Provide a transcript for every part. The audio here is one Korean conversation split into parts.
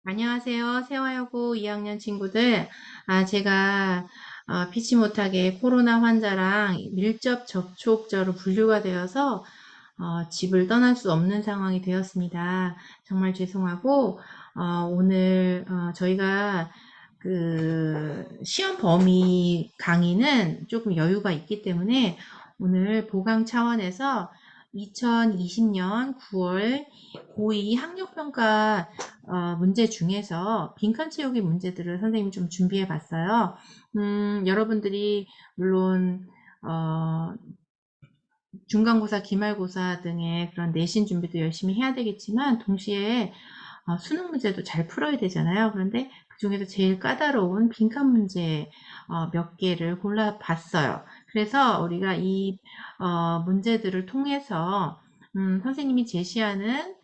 안녕하세요. 세화여고 2학년 친구들. 제가 피치 못하게 코로나 환자랑 밀접 접촉자로 분류가 되어서 집을 떠날 수 없는 상황이 되었습니다. 정말 죄송하고 오늘 저희가 그 시험 범위 강의는 조금 여유가 있기 때문에 오늘 보강 차원에서 2020년 9월 고2 학력평가 문제 중에서 빈칸 채우기 문제들을 선생님이 좀 준비해 봤어요. 여러분들이 물론 중간고사, 기말고사 등의 그런 내신 준비도 열심히 해야 되겠지만 동시에 수능 문제도 잘 풀어야 되잖아요. 그런데 그 중에서 제일 까다로운 빈칸 문제 몇 개를 골라봤어요. 그래서 우리가 이 문제들을 통해서 선생님이 제시하는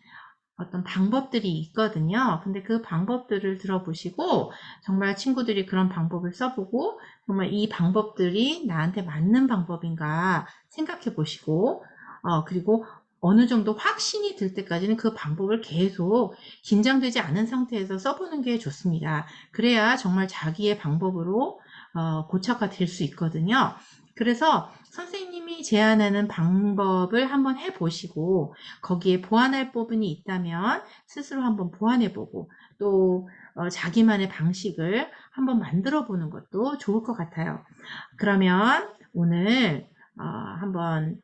어떤 방법들이 있거든요. 근데 그 방법들을 들어보시고 정말 친구들이 그런 방법을 써보고 정말 이 방법들이 나한테 맞는 방법인가 생각해 보시고 그리고 어느 정도 확신이 들 때까지는 그 방법을 계속 긴장되지 않은 상태에서 써보는 게 좋습니다. 그래야 정말 자기의 방법으로 고착화될 수 있거든요. 그래서 선생님이 제안하는 방법을 한번 해보시고 거기에 보완할 부분이 있다면 스스로 한번 보완해보고 또 자기만의 방식을 한번 만들어 보는 것도 좋을 것 같아요. 그러면 오늘 한번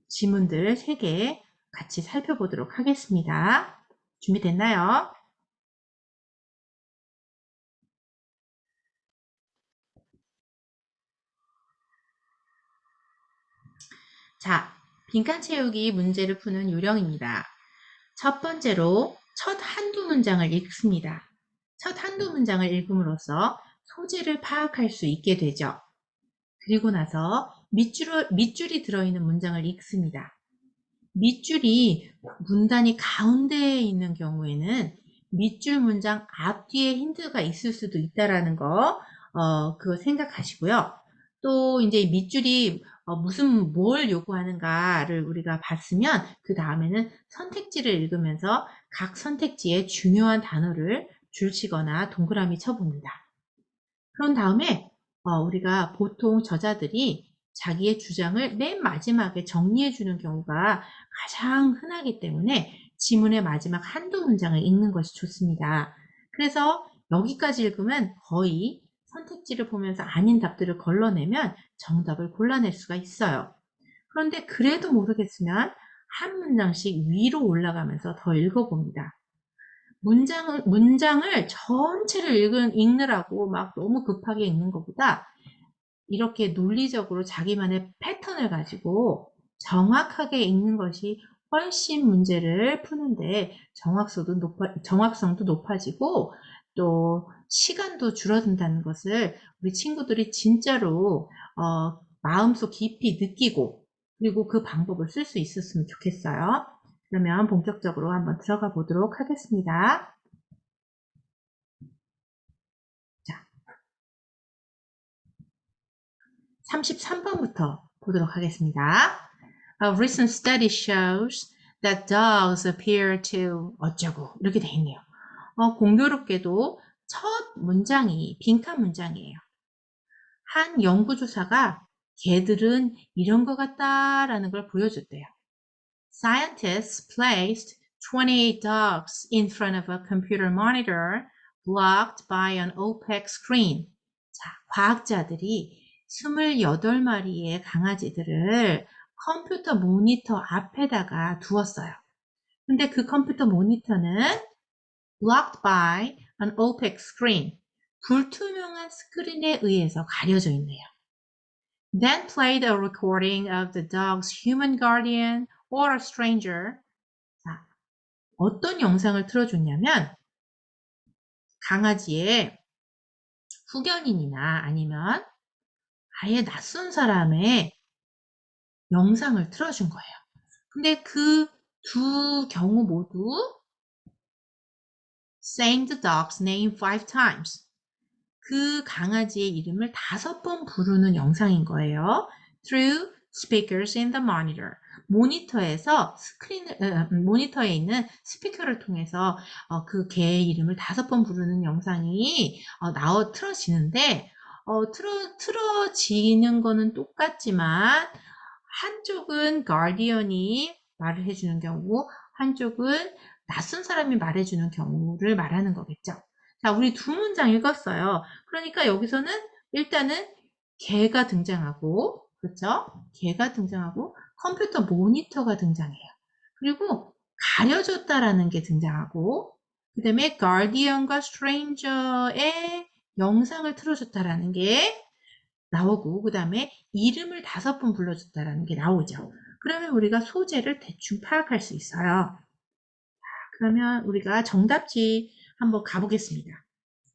지문들 3개 같이 살펴보도록 하겠습니다. 준비됐나요? 자, 빈칸 채우기 문제를 푸는 요령입니다. 첫 번째로 첫 한두 문장을 읽습니다. 첫 한두 문장을 읽음으로써 소재를 파악할 수 있게 되죠. 그리고 나서 밑줄이 들어있는 문장을 읽습니다. 밑줄이 문단이 가운데에 있는 경우에는 밑줄 문장 앞뒤에 힌트가 있을 수도 있다라는 거, 그거 생각하시고요. 또 이제 밑줄이 뭘 요구하는가를 우리가 봤으면 그 다음에는 선택지를 읽으면서 각 선택지에 중요한 단어를 줄치거나 동그라미 쳐봅니다. 그런 다음에 우리가 보통 저자들이 자기의 주장을 맨 마지막에 정리해 주는 경우가 가장 흔하기 때문에 지문의 마지막 한두 문장을 읽는 것이 좋습니다. 그래서 여기까지 읽으면 거의 선택지를 보면서 아닌 답들을 걸러내면 정답을 골라낼 수가 있어요. 그런데 그래도 모르겠으면 한 문장씩 위로 올라가면서 더 읽어봅니다. 문장을 전체를 읽느라고 막 너무 급하게 읽는 것보다 이렇게 논리적으로 자기만의 패턴을 가지고 정확하게 읽는 것이 훨씬 문제를 푸는데 정확성도 높아지고 또 시간도 줄어든다는 것을 우리 친구들이 진짜로 마음속 깊이 느끼고 그리고 그 방법을 쓸 수 있었으면 좋겠어요. 그러면 본격적으로 한번 들어가 보도록 하겠습니다. 자, 33번부터 보도록 하겠습니다. A recent study shows that dogs appear to 어쩌고 이렇게 돼 있네요. 공교롭게도 첫 문장이 빈칸 문장이에요. 한 연구조사가 개들은 이런 것 같다라는 걸 보여줬대요. Scientists placed 28 dogs in front of a computer monitor blocked by an opaque screen. 자, 과학자들이 28마리의 강아지들을 컴퓨터 모니터 앞에다가 두었어요. 근데 그 컴퓨터 모니터는 blocked by an opaque screen. 불투명한 스크린에 의해서 가려져 있네요. Then played a recording of the dog's human guardian or a stranger. 자, 어떤 영상을 틀어줬냐면 강아지의 후견인이나 아니면 아예 낯선 사람의 영상을 틀어준 거예요. 근데 그 두 경우 모두 saying the dog's name 5 times. 그 강아지의 이름을 5번 부르는 영상인 거예요. Through speakers in the monitor. 모니터에서 모니터에 있는 스피커를 통해서 그 개의 이름을 5번 부르는 영상이 틀어지는데 틀어지는 거는 똑같지만 한쪽은 가디언이 말을 해주는 경우, 한쪽은 낯선 사람이 말해주는 경우를 말하는 거겠죠. 자, 우리 두 문장 읽었어요. 그러니까 여기서는 일단은 개가 등장하고, 그렇죠? 개가 등장하고 컴퓨터 모니터가 등장해요. 그리고 가려졌다라는 게 등장하고, 그 다음에 가디언과 스트레인저의 영상을 틀어줬다라는 게 나오고, 그 다음에 이름을 5번 불러줬다라는 게 나오죠. 그러면 우리가 소재를 대충 파악할 수 있어요. 그러면 우리가 정답지 한번 가보겠습니다.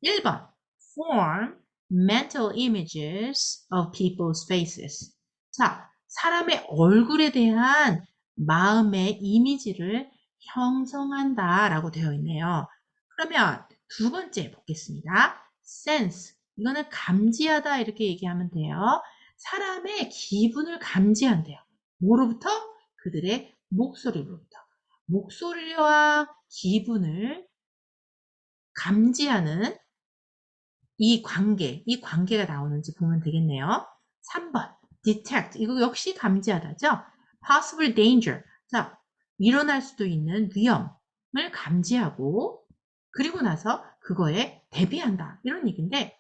1번 Form mental images of people's faces. 자, 사람의 얼굴에 대한 마음의 이미지를 형성한다 라고 되어 있네요. 그러면 두 번째 보겠습니다. Sense. 이거는 감지하다 이렇게 얘기하면 돼요. 사람의 기분을 감지한대요. 뭐로부터? 그들의 목소리로부터. 목소리와 기분을 감지하는 이 관계가 나오는지 보면 되겠네요. 3번, detect. 이거 역시 감지하다죠? possible danger. 자, 일어날 수도 있는 위험을 감지하고, 그리고 나서 그거에 대비한다. 이런 얘기인데,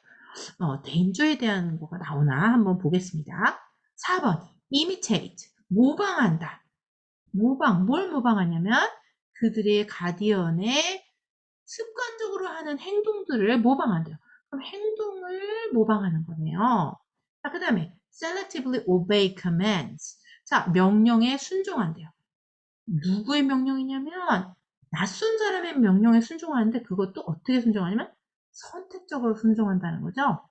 danger에 대한 거가 나오나 한번 보겠습니다. 4번, imitate. 모방한다. 뭘 모방하냐면, 그들의 가디언의 습관적으로 하는 행동들을 모방한대요. 그럼 행동을 모방하는 거네요. 자, 그 다음에 selectively obey commands. 자, 명령에 순종한대요. 누구의 명령이냐면 낯선 사람의 명령에 순종하는데 그것도 어떻게 순종하냐면 선택적으로 순종한다는 거죠.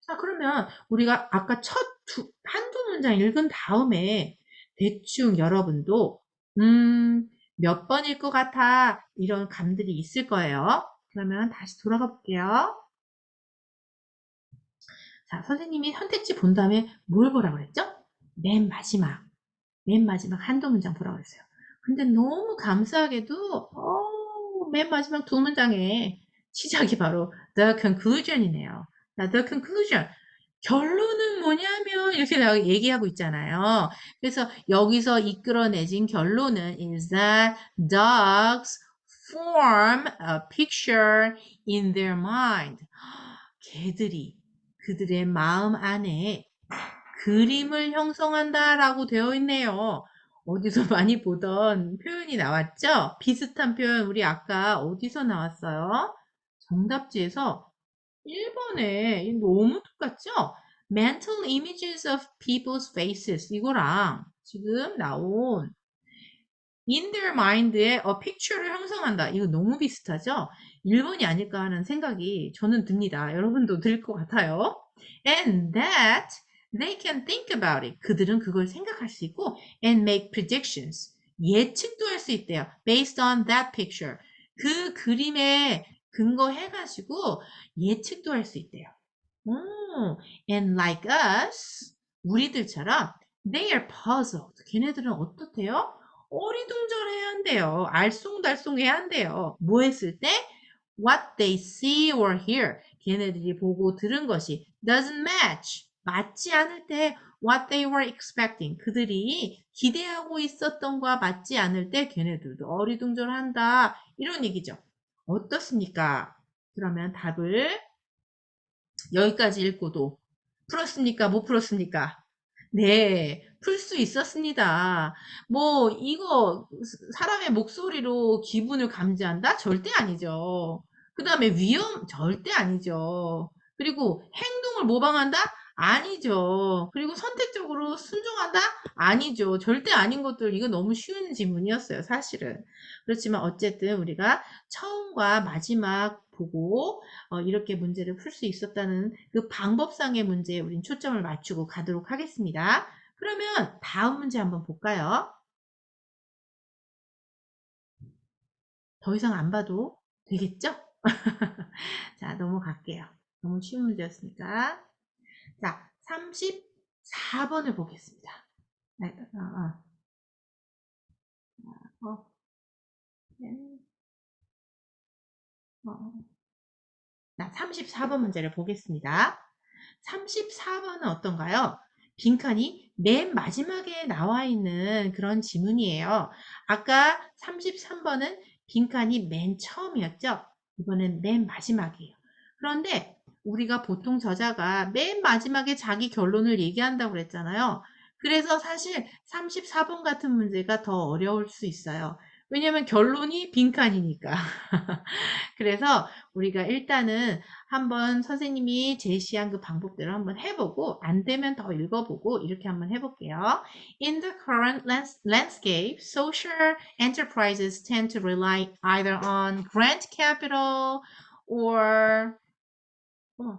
자, 그러면 우리가 아까 한두 문장 읽은 다음에 대충 여러분도 몇 번일 것 같아 이런 감들이 있을 거예요. 그러면 다시 돌아가 볼게요. 자, 선생님이 선택지 본 다음에 뭘 보라고 그랬죠? 맨 마지막 한두 문장 보라고 그랬어요. 근데 너무 감사하게도 맨 마지막 두 문장에 시작이 바로 the conclusion이네요. 자, the conclusion. 결론은 뭐냐면 이렇게 얘기하고 있잖아요. 그래서 여기서 이끌어내진 결론은 is that dogs form a picture in their mind. 개들이 그들의 마음 안에 그림을 형성한다라고 되어 있네요. 어디서 많이 보던 표현이 나왔죠? 비슷한 표현 우리 아까 어디서 나왔어요? 정답지에서 1번에 너무 똑같죠? Mental images of people's faces 이거랑 지금 나온 in their mind의 a picture를 형성한다. 이거 너무 비슷하죠? 1번이 아닐까 하는 생각이 저는 듭니다. 여러분도 들 것 같아요. And that they can think about it. 그들은 그걸 생각할 수 있고 and make predictions. 예측도 할 수 있대요. Based on that picture. 그 그림에 근거해가지고 예측도 할 수 있대요. And like us, 우리들처럼 they are puzzled. 걔네들은 어떻대요? 어리둥절해야 한대요. 알쏭달쏭해야 한대요. 뭐 했을 때? What they see or hear. 걔네들이 보고 들은 것이 doesn't match. 맞지 않을 때 what they were expecting. 그들이 기대하고 있었던 거와 맞지 않을 때 걔네들도 어리둥절한다. 이런 얘기죠. 어떻습니까? 그러면 답을 여기까지 읽고도 풀었습니까? 못 풀었습니까? 네, 풀 수 있었습니다. 뭐, 이거, 사람의 목소리로 기분을 감지한다? 절대 아니죠. 그 다음에 절대 아니죠. 그리고 행동을 모방한다? 아니죠. 그리고 선택적으로 순종한다? 아니죠. 절대 아닌 것들, 이거 너무 쉬운 지문이었어요, 사실은. 그렇지만 어쨌든 우리가 처음과 마지막 보고, 이렇게 문제를 풀 수 있었다는 그 방법상의 문제에 우린 초점을 맞추고 가도록 하겠습니다. 그러면 다음 문제 한번 볼까요? 더 이상 안 봐도 되겠죠? 자, 넘어갈게요. 너무 쉬운 문제였으니까. 자, 34번을 보겠습니다. 네, 어, 네, 어. 자, 34번 문제를 보겠습니다. 34번은 어떤가요? 빈칸이 맨 마지막에 나와 있는 그런 지문이에요. 아까 33번은 빈칸이 맨 처음이었죠? 이번엔 맨 마지막이에요. 그런데 우리가 보통 저자가 맨 마지막에 자기 결론을 얘기한다고 그랬잖아요. 그래서 사실 34번 같은 문제가 더 어려울 수 있어요. 왜냐면 결론이 빈칸이니까. 그래서 우리가 일단은 한번 선생님이 제시한 그 방법대로 한번 해보고 안 되면 더 읽어보고 이렇게 한번 해볼게요. In the current landscape, social enterprises tend to rely either on grant capital or 어,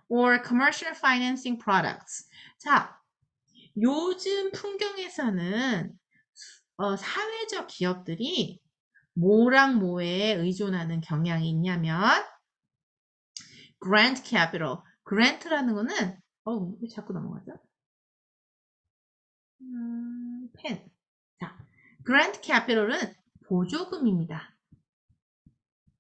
or commercial financing products. 자, 요즘 풍경에서는 사회적 기업들이 뭐랑 뭐에 의존하는 경향이 있냐면 grant capital. grant라는 거는 왜 자꾸 넘어가죠? 펜. 자, grant capital은 보조금입니다.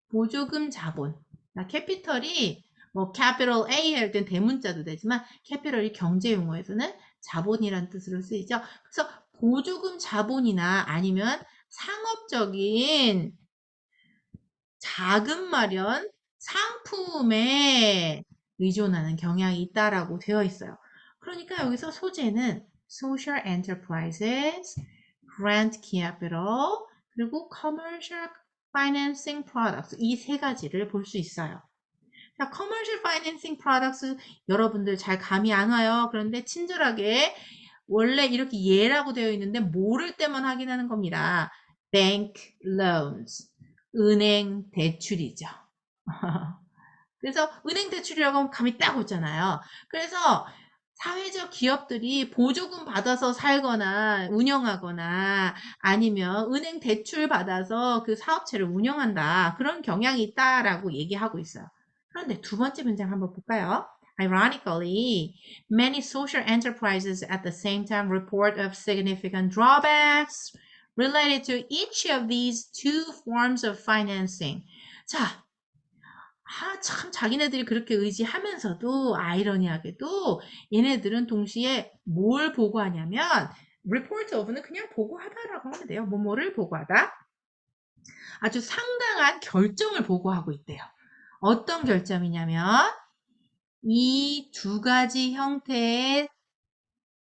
보조금 자본. 자, 캐피털이 뭐 capital A 할 땐 대문자도 되지만 캐피털이 경제 용어에서는 자본이라는 뜻으로 쓰이죠. 그래서 보조금 자본이나 아니면 상업적인 자금 마련 상품에 의존하는 경향이 있다라고 되어 있어요. 그러니까 여기서 소재는 social enterprises, grant capital, 그리고 commercial financing products 이 세 가지를 볼 수 있어요. 자, commercial financing products 여러분들 잘 감이 안 와요. 그런데 친절하게 원래 이렇게 예라고 되어 있는데 모를 때만 확인하는 겁니다. bank loans. 은행 대출이죠. 그래서 은행 대출이라고 하면 감이 딱 오잖아요. 그래서 사회적 기업들이 보조금 받아서 살거나 운영하거나 아니면 은행 대출 받아서 그 사업체를 운영한다. 그런 경향이 있다라고 얘기하고 있어요. 그런데 두 번째 문장 한번 볼까요? Ironically, many social enterprises at the same time report of significant drawbacks related to each of these two forms of financing. 자, 참 자기네들이 그렇게 의지하면서도 아이러니하게도 얘네들은 동시에 뭘 보고하냐면 report of는 그냥 보고하다라고 하면 돼요. 뭐뭐를 보고하다. 아주 상당한 결정을 보고하고 있대요. 어떤 결정이냐면 이 두 가지 형태의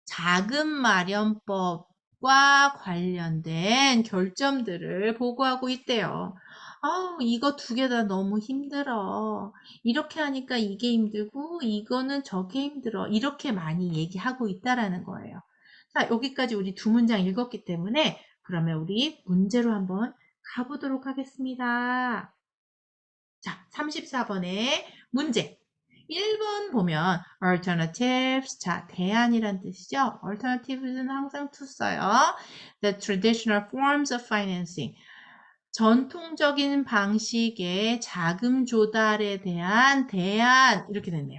자금 마련법과 관련된 결점들을 보고하고 있대요. 아우, 이거 두 개 다 너무 힘들어. 이렇게 하니까 이게 힘들고, 이거는 저게 힘들어. 이렇게 많이 얘기하고 있다라는 거예요. 자, 여기까지 우리 두 문장 읽었기 때문에, 그러면 우리 문제로 한번 가보도록 하겠습니다. 자, 34번의 문제. 1번 보면 alternatives, 자, 대안이란 뜻이죠. alternatives는 항상 to 써요. The traditional forms of financing. 전통적인 방식의 자금 조달에 대한 대안 이렇게 됐네요.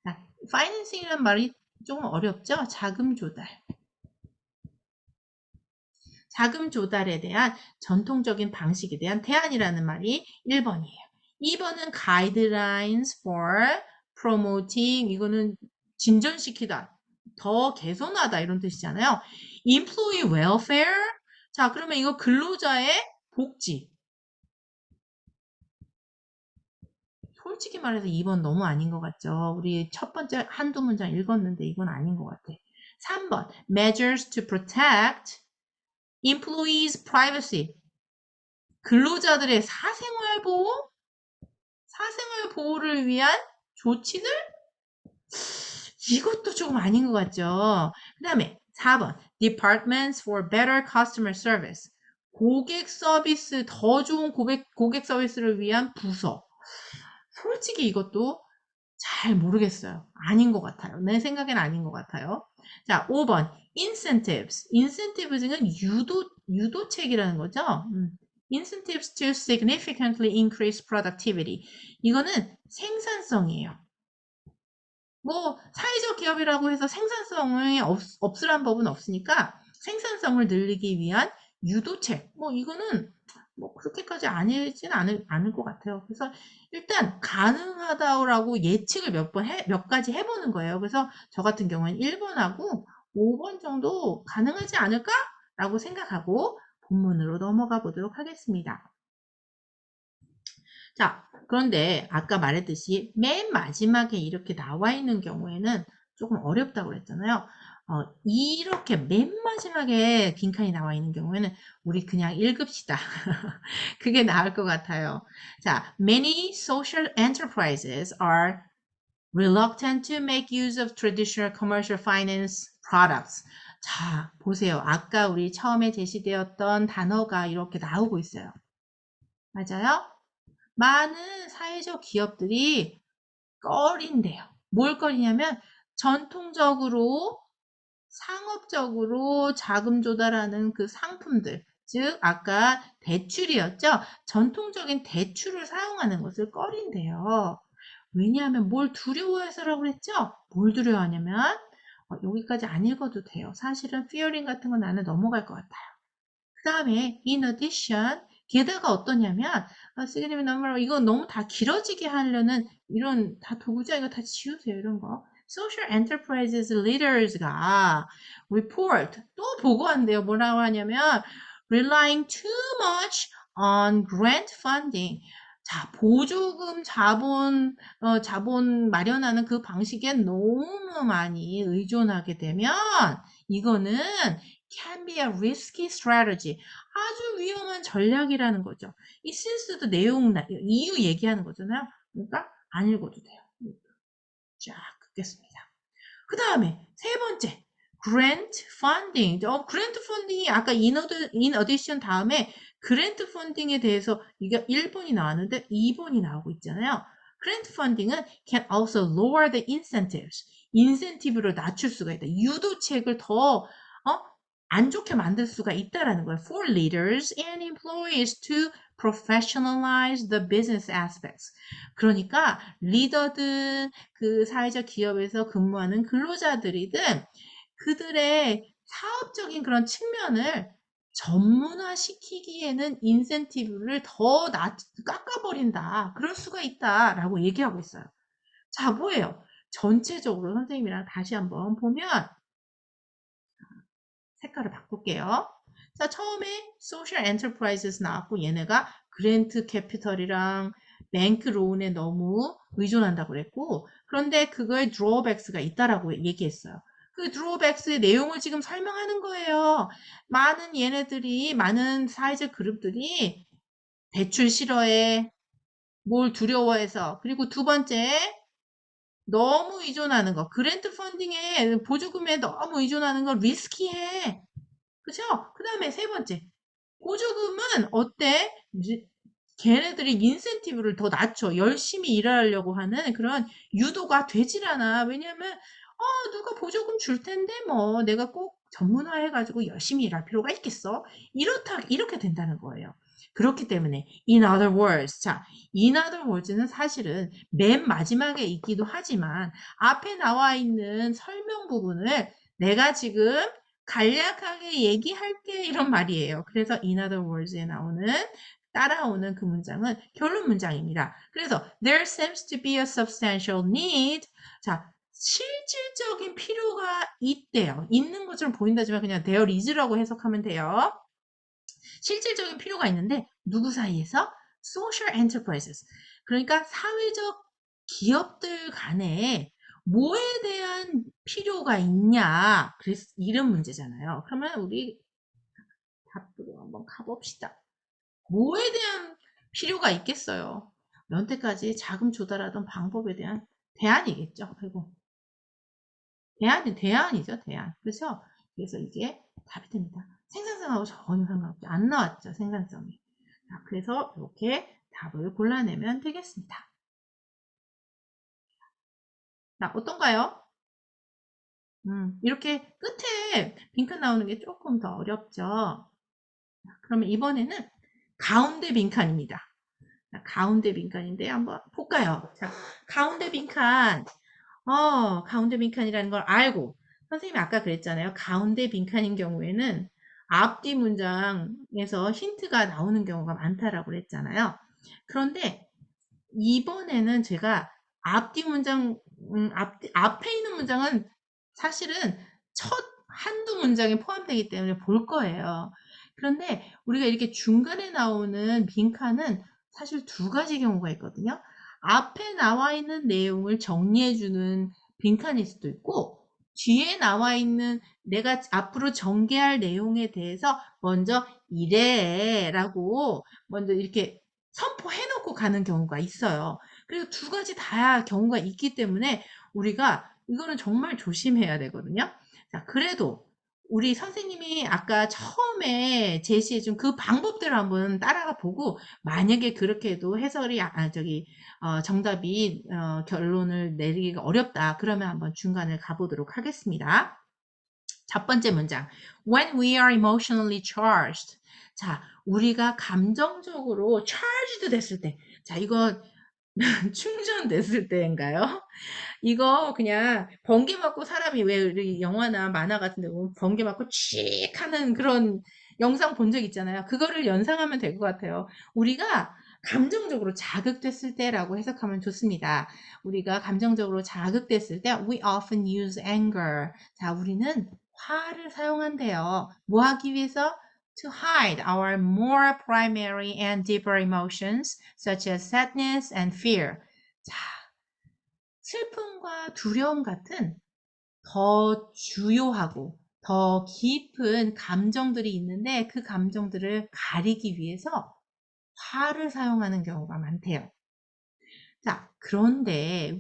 자, financing이란 말이 조금 어렵죠? 자금 조달. 자금 조달에 대한 전통적인 방식에 대한 대안이라는 말이 1번이에요. 2번은 guidelines for promoting 이거는 진전시키다, 더 개선하다 이런 뜻이잖아요. employee welfare 자 그러면 이거 근로자의 복지 솔직히 말해서 2번 너무 아닌 것 같죠. 우리 첫 번째 한두 문장 읽었는데 이건 아닌 것 같아. 3번 measures to protect employees privacy 근로자들의 사생활 보호? 사생활 보호를 위한 조치들? 이것도 조금 아닌 것 같죠. 그 다음에 4번 Departments for Better Customer Service 고객 서비스, 더 좋은 고객 서비스를 위한 부서. 솔직히 이것도 잘 모르겠어요. 아닌 것 같아요. 내 생각엔 아닌 것 같아요. 자, 5번 incentives. incentives는 유도책이라는 거죠. incentives to significantly increase productivity. 이거는 생산성이에요. 뭐 사회적 기업이라고 해서 생산성이 없으란 법은 없으니까 생산성을 늘리기 위한 유도책 뭐 이거는 뭐 그렇게까지 아니진 않을 것 같아요. 그래서 일단 가능하다고 예측을 몇 가지 해보는 거예요. 그래서 저 같은 경우는 1번하고 5번 정도 가능하지 않을까라고 생각하고 본문으로 넘어가 보도록 하겠습니다. 자, 그런데 아까 말했듯이 맨 마지막에 이렇게 나와 있는 경우에는 조금 어렵다고 그랬잖아요. 이렇게 맨 마지막에 빈칸이 나와 있는 경우에는 우리 그냥 읽읍시다. 그게 나을 것 같아요. 자, many social enterprises are reluctant to make use of traditional commercial finance products. 자, 보세요. 아까 우리 처음에 제시되었던 단어가 이렇게 나오고 있어요. 맞아요? 많은 사회적 기업들이 꺼린대요. 뭘 꺼리냐면 전통적으로 상업적으로 자금 조달하는 그 상품들, 즉 아까 대출이었죠. 전통적인 대출을 사용하는 것을 꺼린대요. 왜냐하면 뭘 두려워해서라고 그랬죠? 뭘 두려워하냐면 여기까지 안 읽어도 돼요. 사실은 fearing 같은 건 나는 넘어갈 것 같아요. 그 다음에 in addition 게다가 어떠냐면 쓰기님이 너무 이거 너무 다 길어지게 하려는 이런 다 도구죠. 이거 다 지우세요. 이런 거. Social Enterprises Leaders가 report 또 보고한대요. 뭐라고 하냐면 relying too much on grant funding. 자, 보조금 자본 마련하는 그 방식에 너무 많이 의존하게 되면 이거는 can be a risky strategy. 아주 위험한 전략이라는 거죠. 이 실수도 이유 얘기하는 거잖아요. 그러니까 안 읽어도 돼요. 쫙 긋겠습니다. 그 다음에 세 번째, grant funding. grant funding이 아까 in addition 다음에 grant funding에 대해서 이게 1번이 나왔는데 2번이 나오고 있잖아요. grant funding은 can also lower the incentives. 인센티브를 낮출 수가 있다. 유도책을 더 안 좋게 만들 수가 있다라는 거예요. For leaders and employees to professionalize the business aspects. 그러니까 리더든 그 사회적 기업에서 근무하는 근로자들이든 그들의 사업적인 그런 측면을 전문화시키기에는 인센티브를 더 깎아버린다. 그럴 수가 있다라고 얘기하고 있어요. 자, 뭐예요? 전체적으로 선생님이랑 다시 한번 보면 색깔을 바꿀게요. 자, 처음에 social enterprises 나왔고 얘네가 그랜트 캐피털이랑 뱅크 론에 너무 의존한다고 그랬고 그런데 그거에 drawbacks가 있다라고 얘기했어요. 그 drawbacks의 내용을 지금 설명하는 거예요. 많은 사회적 그룹들이 대출 싫어해, 뭘 두려워해서 그리고 두 번째 너무 의존하는 거 그랜트 펀딩에 보조금에 너무 의존하는 거 리스키해. 그죠? 그 다음에 세 번째. 보조금은 어때? 걔네들이 인센티브를 더 낮춰. 열심히 일하려고 하는 그런 유도가 되질 않아. 왜냐면, 누가 보조금 줄 텐데, 뭐, 내가 꼭 전문화해가지고 열심히 일할 필요가 있겠어? 이렇게 된다는 거예요. 그렇기 때문에, in other words. 자, in other words는 사실은 맨 마지막에 있기도 하지만, 앞에 나와 있는 설명 부분을 내가 지금 간략하게 얘기할게 이런 말이에요. 그래서 in other words에 따라오는 그 문장은 결론 문장입니다. 그래서 there seems to be a substantial need. 자, 실질적인 필요가 있대요. 있는 것처럼 보인다지만 그냥 there is라고 해석하면 돼요. 실질적인 필요가 있는데 누구 사이에서? social enterprises. 그러니까 사회적 기업들 간에 뭐에 대한 필요가 있냐? 이런 문제잖아요. 그러면 우리 답으로 한번 가봅시다. 뭐에 대한 필요가 있겠어요? 연태까지 자금 조달하던 방법에 대한 대안이겠죠. 그리고 대안이죠, 대안. 그렇죠? 그래서 이게 답이 됩니다. 생산성하고 전혀 상관없죠. 안 나왔죠, 생산성이. 자, 그래서 이렇게 답을 골라내면 되겠습니다. 자, 어떤가요? 이렇게 끝에 빈칸 나오는 게 조금 더 어렵죠. 그러면 이번에는 가운데 빈칸입니다. 자, 가운데 빈칸인데 한번 볼까요? 자, 가운데 빈칸 가운데 빈칸이라는 걸 알고 선생님이 아까 그랬잖아요. 가운데 빈칸인 경우에는 앞뒤 문장에서 힌트가 나오는 경우가 많다라고 그랬잖아요. 그런데 이번에는 제가 앞뒤 문장, 앞에 있는 문장은 사실은 첫 한두 문장에 포함되기 때문에 볼 거예요. 그런데 우리가 이렇게 중간에 나오는 빈칸은 사실 두 가지 경우가 있거든요. 앞에 나와 있는 내용을 정리해주는 빈칸일 수도 있고, 뒤에 나와 있는 내가 앞으로 전개할 내용에 대해서 먼저 이래 라고 먼저 이렇게 선포해 놓고 가는 경우가 있어요. 그래서 두 가지 다 경우가 있기 때문에 우리가 이거는 정말 조심해야 되거든요. 자, 그래도 우리 선생님이 아까 처음에 제시해 준 그 방법대로 한번 따라가 보고 만약에 그렇게 해도 해설이 정답이 결론을 내리기가 어렵다. 그러면 한번 중간을 가보도록 하겠습니다. 첫 번째 문장. When we are emotionally charged. 자, 우리가 감정적으로 charged 됐을 때. 자, 이거 충전됐을 때인가요? 이거 그냥 번개 맞고 사람이 왜 우리 영화나 만화 같은 데 보면 번개 맞고 칙 하는 그런 영상 본 적 있잖아요. 그거를 연상하면 될 것 같아요. 우리가 감정적으로 자극됐을 때라고 해석하면 좋습니다. 우리가 감정적으로 자극됐을 때 we often use anger. 자, 우리는 화를 사용한대요. 뭐 하기 위해서? To hide our more primary and deeper emotions such as sadness and fear. 자, 슬픔과 두려움 같은 더 주요하고 더 깊은 감정들이 있는데 그 감정들을 가리기 위해서 화를 사용하는 경우가 많대요. 자, 그런데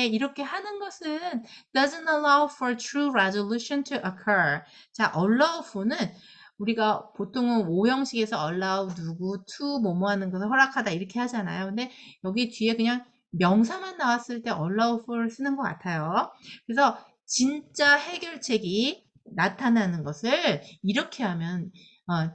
이렇게 하는 것은 doesn't allow for true resolution to occur. 자, allow for는 우리가 보통은 오형식에서 allow 누구 to 뭐뭐 하는 것을 허락하다 이렇게 하잖아요. 근데 여기 뒤에 그냥 명사만 나왔을 때 allow for를 쓰는 것 같아요. 그래서 진짜 해결책이 나타나는 것을 이렇게 하면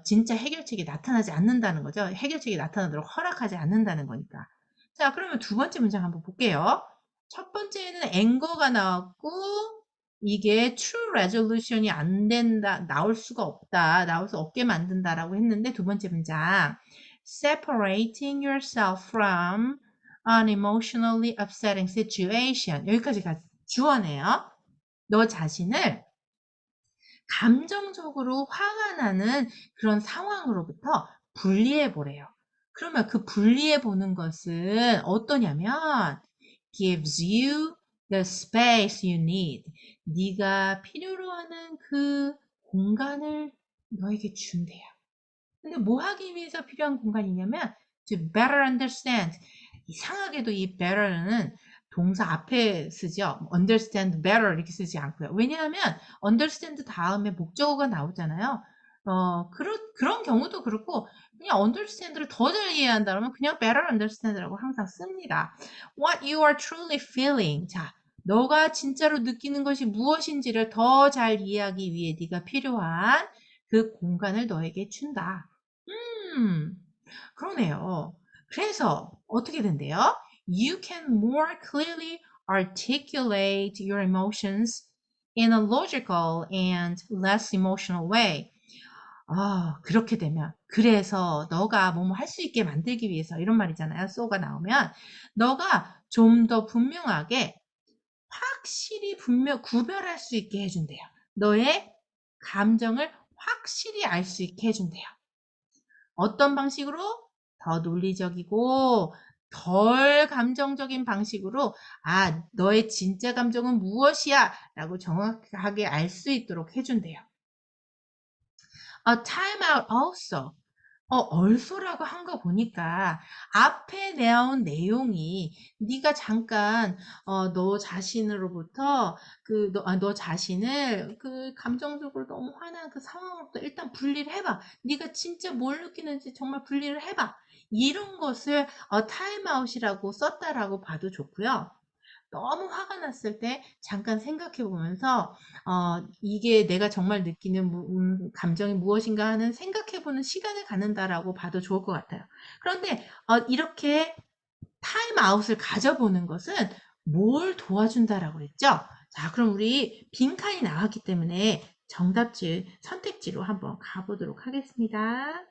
진짜 해결책이 나타나지 않는다는 거죠. 해결책이 나타나도록 허락하지 않는다는 거니까. 자, 그러면 두 번째 문장 한번 볼게요. 첫 번째는 anger가 나왔고, 이게 true resolution이 안 된다, 나올 수가 없다, 나올 수 없게 만든다라고 했는데, 두 번째 문장. separating yourself from an emotionally upsetting situation. 여기까지가 주어네요. 너 자신을 감정적으로 화가 나는 그런 상황으로부터 분리해 보래요. 그러면 그 분리해 보는 것은 어떠냐면 gives you the space you need. 네가 필요로 하는 그 공간을 너에게 준대요. 근데 뭐 하기 위해서 필요한 공간이냐면 to better understand. 이상하게도 이 better는 동사 앞에 쓰죠. understand better 이렇게 쓰지 않고요. 왜냐하면 understand 다음에 목적어가 나오잖아요. 그런 경우도 그렇고 그냥 understand를 더 잘 이해한다면 그냥 better understand라고 항상 씁니다. What you are truly feeling. 자, 너가 진짜로 느끼는 것이 무엇인지를 더 잘 이해하기 위해 네가 필요한 그 공간을 너에게 준다. 음, 그러네요. 그래서 어떻게 된대요? You can more clearly articulate your emotions in a logical and less emotional way. 그렇게 되면 그래서 너가 뭐뭐 할 수 있게 만들기 위해서 이런 말이잖아요. so가 나오면 너가 좀 더 분명하게 확실히 구별할 수 있게 해준대요. 너의 감정을 확실히 알 수 있게 해준대요. 어떤 방식으로? 더 논리적이고 덜 감정적인 방식으로 너의 진짜 감정은 무엇이야? 라고 정확하게 알 수 있도록 해준대요. time out also. 얼소라고 한 거 보니까 앞에 나온 내용이 네가 잠깐 너 자신으로부터 너 자신을 그 감정적으로 너무 화난 그 상황으로부터 일단 분리를 해봐. 네가 진짜 뭘 느끼는지 정말 분리를 해봐. 이런 것을 타임아웃이라고 썼다라고 봐도 좋고요. 너무 화가 났을 때 잠깐 생각해 보면서 이게 내가 정말 느끼는 감정이 무엇인가 하는 생각해 보는 시간을 갖는다라고 봐도 좋을 것 같아요. 그런데 이렇게 타임아웃을 가져보는 것은 뭘 도와준다라고 그랬죠? 자, 그럼 우리 빈칸이 나왔기 때문에 정답지, 선택지로 한번 가보도록 하겠습니다.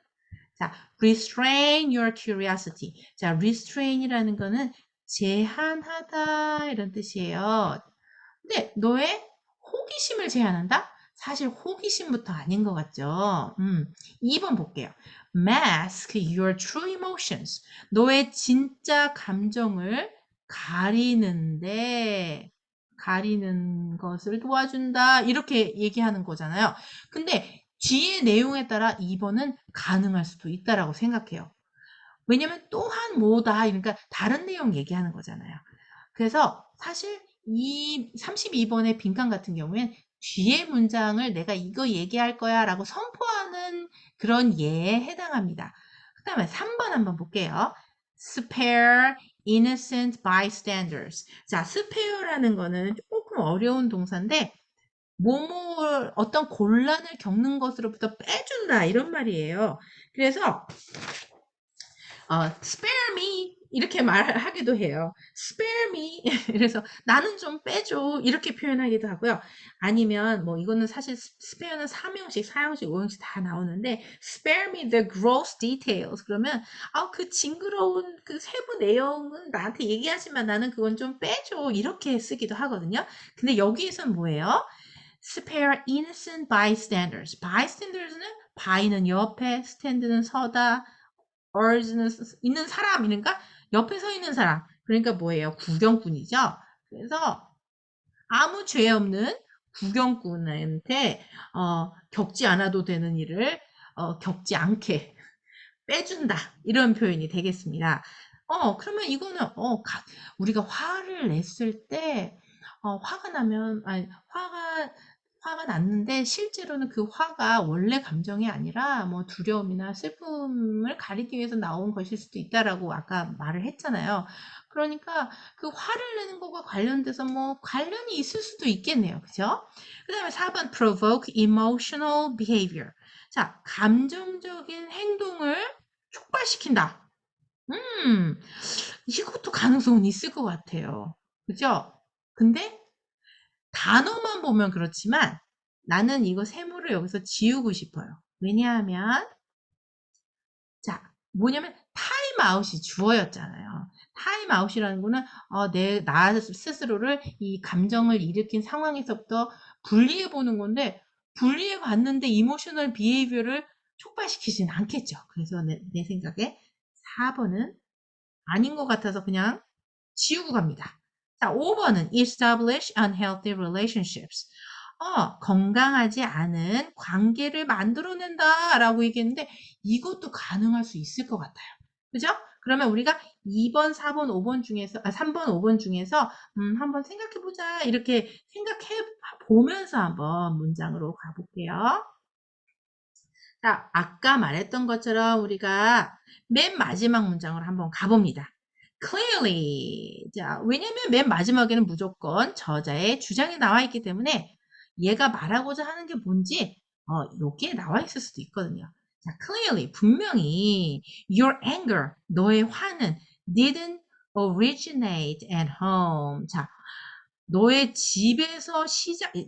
자, restrain your curiosity. 자, restrain이라는 거는 제한하다 이런 뜻이에요. 근데 너의 호기심을 제한한다? 사실 호기심부터 아닌 것 같죠? 2번 볼게요. Mask your true emotions. 너의 진짜 감정을 가리는 것을 도와준다. 이렇게 얘기하는 거잖아요. 근데 뒤의 내용에 따라 2번은 가능할 수도 있다라고 생각해요. 왜냐면 또한 뭐다. 그러니까 다른 내용 얘기하는 거잖아요. 그래서 사실 이 32번의 빈칸 같은 경우엔 뒤에 문장을 내가 이거 얘기할 거야 라고 선포하는 그런 예에 해당합니다. 그 다음에 3번 한번 볼게요. spare innocent bystanders. 자, spare라는 거는 조금 어려운 동사인데 뭐뭐 어떤 곤란을 겪는 것으로부터 빼준다 이런 말이에요. 그래서 spare me 이렇게 말하기도 해요. spare me 그래서 나는 좀 빼줘 이렇게 표현하기도 하고요. 아니면 뭐 이거는 사실 spare는 3형식, 4형식, 5형식 다 나오는데 spare me the gross details 그러면 그 징그러운 그 세부 내용은 나한테 얘기하지만 나는 그건 좀 빼줘 이렇게 쓰기도 하거든요. 근데 여기에선 뭐예요? spare innocent bystanders. bystanders는 by는 옆에, stand는 서다, or는 있는 사람이니까 옆에 서 있는 사람. 그러니까 뭐예요? 구경꾼이죠. 그래서 아무 죄 없는 구경꾼한테 겪지 않아도 되는 일을 겪지 않게 빼준다. 이런 표현이 되겠습니다. 그러면 이거는 우리가 화를 냈을 때 화가 나면 아니 화가 났는데 실제로는 그 화가 원래 감정이 아니라 뭐 두려움이나 슬픔을 가리기 위해서 나온 것일 수도 있다라고 아까 말을 했잖아요. 그러니까 그 화를 내는 것과 관련돼서 뭐 관련이 있을 수도 있겠네요. 그죠? 그다음에 4번 provoke emotional behavior. 자, 감정적인 행동을 촉발시킨다. 이것도 가능성은 있을 것 같아요. 그죠? 근데 단어만 보면 그렇지만 나는 이거 세모를 여기서 지우고 싶어요. 왜냐하면 자, 뭐냐면 타임아웃이 주어였잖아요. 타임아웃이라는 거는 나 스스로를 이 감정을 일으킨 상황에서부터 분리해 보는 건데 분리해 봤는데 이모셔널 비헤이비어를 촉발시키진 않겠죠. 그래서 내 생각에 4번은 아닌 것 같아서 그냥 지우고 갑니다. 자, 5번은 establish unhealthy relationships. 건강하지 않은 관계를 만들어낸다 라고 얘기했는데 이것도 가능할 수 있을 것 같아요. 그죠? 그러면 우리가 2번, 4번, 5번 중에서, 3번, 5번 중에서, 한번 생각해보자. 이렇게 생각해 보면서 한번 문장으로 가볼게요. 자, 아까 말했던 것처럼 우리가 맨 마지막 문장으로 한번 가봅니다. clearly. 자, 왜냐면 맨 마지막에는 무조건 저자의 주장이 나와 있기 때문에 얘가 말하고자 하는 게 뭔지 여기에 나와 있을 수도 있거든요. 자, clearly 분명히 your anger 너의 화는 didn't originate at home. 자, 너의 집에서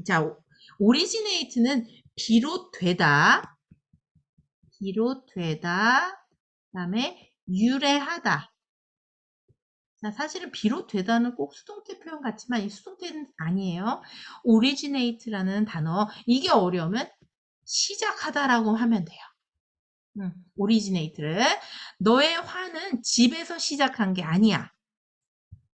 자, originate는 비롯되다, 그다음에 유래하다. 자, 사실은 비롯되다는 꼭 수동태 표현 같지만 이 수동태는 아니에요. originate라는 단어, 이게 어려우면 시작하다라고 하면 돼요. originate를. 너의 화는 집에서 시작한 게 아니야.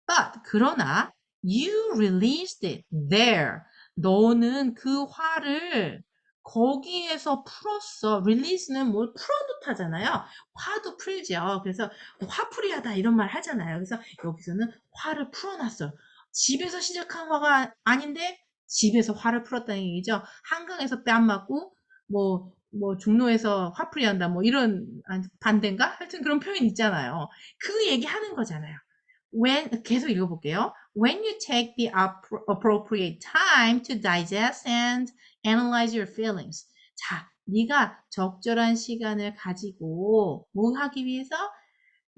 But, 그러나, you released it there. 너는 그 화를 거기에서 풀었어. release는 뭘 풀어놓다잖아요. 화도 풀죠. 그래서 화풀이하다 이런 말 하잖아요. 그래서 여기서는 화를 풀어놨어요. 집에서 시작한 화가 아닌데 집에서 화를 풀었다는 얘기죠. 한강에서 뺨 맞고 중로에서 화풀이한다 뭐 이런 반대인가? 하여튼 그런 표현 있잖아요. 그 얘기 하는 거잖아요. 계속 읽어볼게요. When you take the appropriate time to digest and analyze your feelings. 자, 네가 적절한 시간을 가지고 뭐 하기 위해서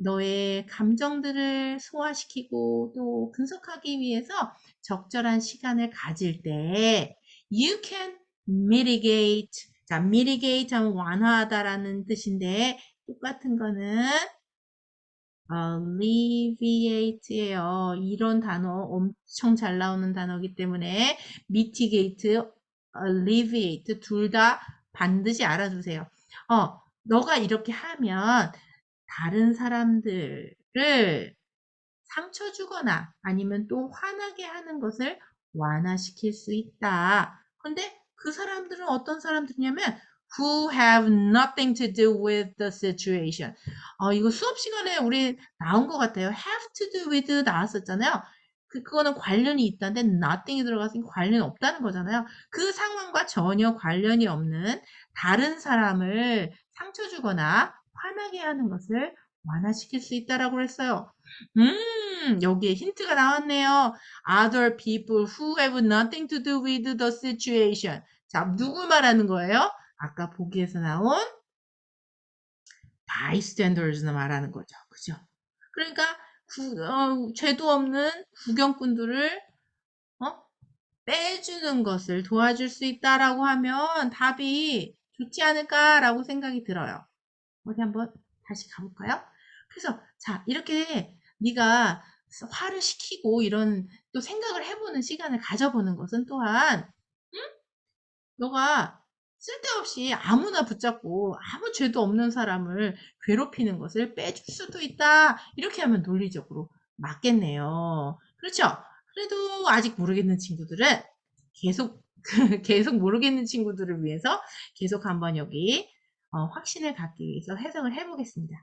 너의 감정들을 소화시키고 또 분석하기 위해서 적절한 시간을 가질 때 you can mitigate. 자, mitigate 하면 완화하다라는 뜻인데 똑같은 거는 alleviate예요. 이런 단어 엄청 잘 나오는 단어이기 때문에 mitigate, alleviate 둘 다 반드시 알아두세요. 너가 이렇게 하면 다른 사람들을 상처 주거나 아니면 또 화나게 하는 것을 완화시킬 수 있다. 근데 그 사람들은 어떤 사람들이냐면 who have nothing to do with the situation. 이거 수업 시간에 우리 나온 것 같아요. have to do with 나왔었잖아요. 그거는 관련이 있다는데 nothing이 들어갔으니 관련이 없다는 거잖아요. 그 상황과 전혀 관련이 없는 다른 사람을 상처 주거나 화나게 하는 것을 완화시킬 수 있다라고 했어요. 여기에 힌트가 나왔네요. Other people who have nothing to do with the situation. 자, 누구 말하는 거예요? 아까 보기에서 나온 bystanders는 말하는 거죠. 그죠? 그러니까 죄도 없는 구경꾼들을 어? 빼주는 것을 도와줄 수 있다라고 하면 답이 좋지 않을까라고 생각이 들어요. 어디 한번 다시 가볼까요? 그래서 자 이렇게 네가 화를 식히고 이런 또 생각을 해보는 시간을 가져보는 것은 또한 너가 쓸데없이 아무나 붙잡고 아무 죄도 없는 사람을 괴롭히는 것을 빼줄 수도 있다. 이렇게 하면 논리적으로 맞겠네요. 그렇죠? 그래도 아직 모르겠는 친구들은 계속 계속 모르겠는 친구들을 위해서 계속 한번 여기 확신을 갖기 위해서 해석을 해보겠습니다.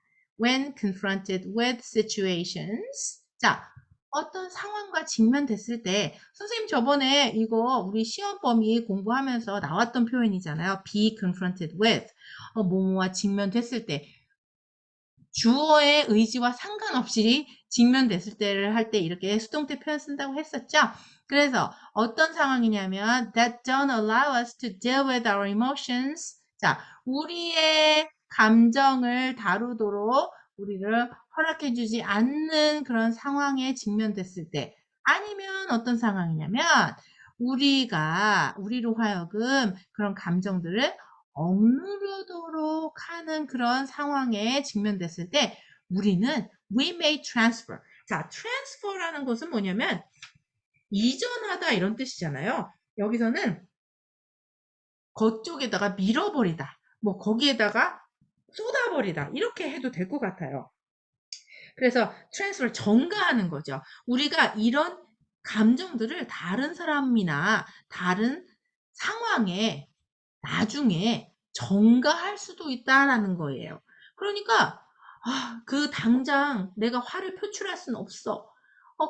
When confronted with situations. 자, 어떤 상황과 직면됐을 때 선생님 저번에 이거 우리 시험 범위 공부하면서 나왔던 표현이잖아요. be confronted with. 뭐뭐와 직면됐을 때 주어의 의지와 상관없이 직면됐을 때를 할 때 이렇게 수동태 표현 쓴다고 했었죠. 그래서 어떤 상황이냐면 that don't allow us to deal with our emotions. 자, 우리의 감정을 다루도록 우리를 허락해주지 않는 그런 상황에 직면됐을 때 아니면 어떤 상황이냐면 우리로 하여금 그런 감정들을 억누르도록 하는 그런 상황에 직면됐을 때 우리는 we may transfer. 자, transfer라는 것은 뭐냐면 이전하다 이런 뜻이잖아요. 여기서는 그쪽에다가 밀어버리다. 뭐 거기에다가 쏟아버리다. 이렇게 해도 될 것 같아요. 그래서 transfer 전가하는 거죠. 우리가 이런 감정들을 다른 사람이나 다른 상황에 나중에 전가할 수도 있다라는 거예요. 그러니까 그 당장 내가 화를 표출할 수는 없어.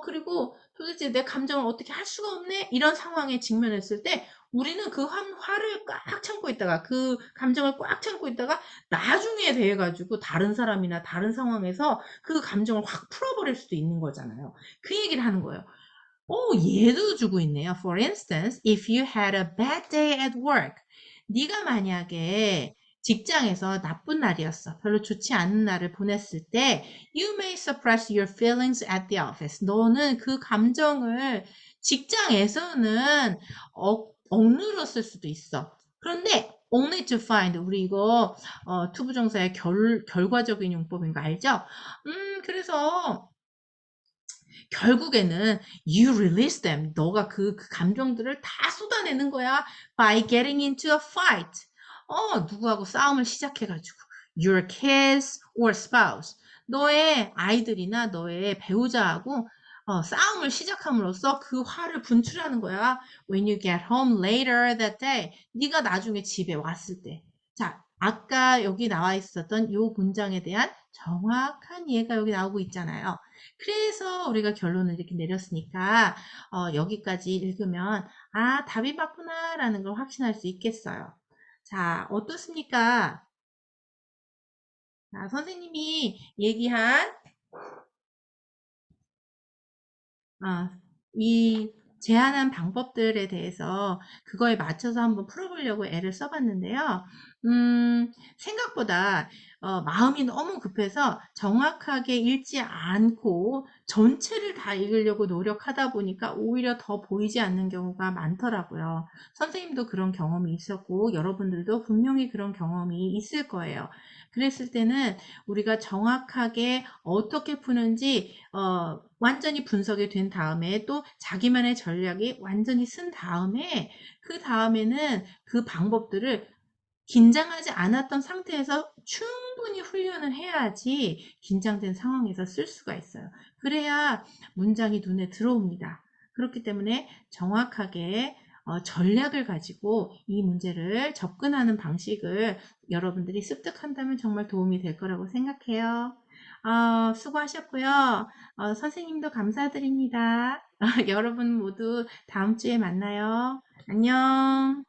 그리고 도대체 내 감정을 어떻게 할 수가 없네? 이런 상황에 직면했을 때 우리는 그 화를 꽉 참고 있다가 그 감정을 꽉 참고 있다가 나중에 대해 가지고 다른 사람이나 다른 상황에서 그 감정을 확 풀어버릴 수도 있는 거잖아요. 그 얘기를 하는 거예요. 예도 주고 있네요. For instance, if you had a bad day at work. 네가 만약에 직장에서 나쁜 날이었어. 별로 좋지 않은 날을 보냈을 때 you may suppress your feelings at the office. 너는 그 감정을 직장에서는 억누렀을 수도 있어. 그런데 only to find 우리 이거 투부정사의 결과적인 용법인 거 알죠? 그래서 결국에는 you release them. 너가 그 감정들을 다 쏟아내는 거야. By getting into a fight. 누구하고 싸움을 시작해가지고. Your kids or spouse. 너의 아이들이나 너의 배우자하고 싸움을 시작함으로써 그 화를 분출하는 거야. When you get home later that day. 네가 나중에 집에 왔을 때. 자, 아까 여기 나와 있었던 이 문장에 대한 정확한 이해가 여기 나오고 있잖아요. 그래서 우리가 결론을 이렇게 내렸으니까 여기까지 읽으면 답이 맞구나라는 걸 확신할 수 있겠어요. 자, 어떻습니까? 자, 선생님이 얘기한 이 제안한 방법들에 대해서 그거에 맞춰서 한번 풀어보려고 애를 써봤는데요. 생각보다 마음이 너무 급해서 정확하게 읽지 않고 전체를 다 읽으려고 노력하다 보니까 오히려 더 보이지 않는 경우가 많더라고요. 선생님도 그런 경험이 있었고 여러분들도 분명히 그런 경험이 있을 거예요. 그랬을 때는 우리가 정확하게 어떻게 푸는지 완전히 분석이 된 다음에 또 자기만의 전략이 완전히 쓴 다음에 그다음에는 그 방법들을 긴장하지 않았던 상태에서 충분히 훈련을 해야지 긴장된 상황에서 쓸 수가 있어요. 그래야 문장이 눈에 들어옵니다. 그렇기 때문에 정확하게 전략을 가지고 이 문제를 접근하는 방식을 여러분들이 습득한다면 정말 도움이 될 거라고 생각해요. 수고하셨고요. 선생님도 감사드립니다. 여러분 모두 다음 주에 만나요. 안녕.